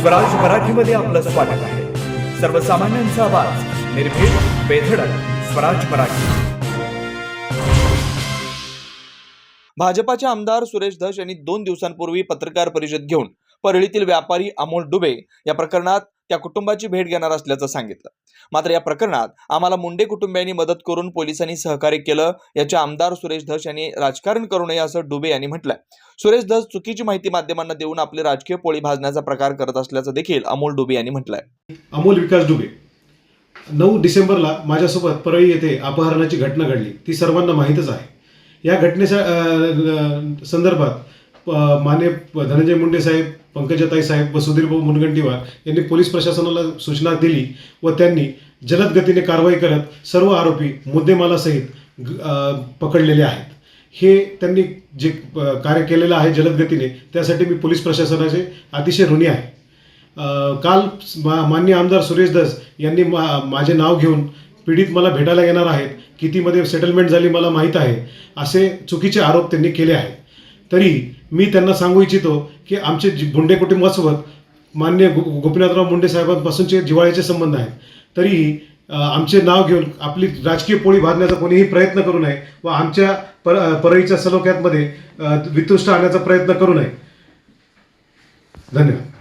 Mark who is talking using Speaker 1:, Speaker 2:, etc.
Speaker 1: स्वराज मराठीमध्ये आपलं स्वागत आहे. सर्वसामान्यांचा आवाज, निर्भीड, बेधडक, स्वराज मराठी.
Speaker 2: भाजपाचे आमदार सुरेश धस यांनी 2 दिवसांपूर्वी पत्रकार परिषद घेऊन परळीतील व्यापारी अमोल डुबे या प्रकरणात त्या कुटुंबाची भेट घेणार असल्याचं सांगितलं. मात्र या प्रकरणात आम्हाला मुंडे कुटुंबियांनी मदत करून पोलिसांनी सहकार्य केलं, याचे आमदार सुरेश धस यांनी राजकारण करू नये असं डुबे यांनी म्हटलंय. सुरेश धस चुकीची माहिती माध्यमांना देऊन आपले राजकीय पोळी भाजण्याचा प्रकार करत असल्याचं देखील अमोल डुबे यांनी म्हटलंय.
Speaker 3: अमोल विकास डुबे 9 डिसेंबरला माझ्यासोबत परळी येथे अपहरणाची घटना घडली, ती सर्वांना माहीतच आहे. या घटनेच्या संदर्भात माननीय धनंजय मुंडे साहेब, पंकजाताई साहेब व सुधीरभाऊ मुनगंटीवार यांनी पोलीस प्रशासनाला सूचना दिली व त्यांनी जलद गतीने कारवाई करत सर्व आरोपी मुद्देमालासहित पकडलेले आहेत. हे त्यांनी जे कार्य केलेलं आहे जलद गतीने, त्यासाठी मी पोलीस प्रशासनाचे अतिशय ऋणी आहे. काल माननीय आमदार सुरेश धस यांनी माझे नाव घेऊन पीडित मला भेटायला येणार आहेत, कितीमध्ये सेटलमेंट झाली मला माहीत आहे, असे चुकीचे आरोप त्यांनी केले आहेत. तरी मी त्यांना सांगू इच्छितो की आमचे मुंडे कुटुंबासोबत माननीय गोपीनाथराव मुंडे साहेबांपासूनचे जिव्हाळ्याचे संबंध आहेत. तरीही आमचे नाव घेऊन आपली राजकीय पोळी भाजण्याचा कोणीही प्रयत्न करू नये व आमच्या परळीच्या सलोख्यामध्ये वितुष्ट आणण्याचा प्रयत्न करू नये. धन्यवाद.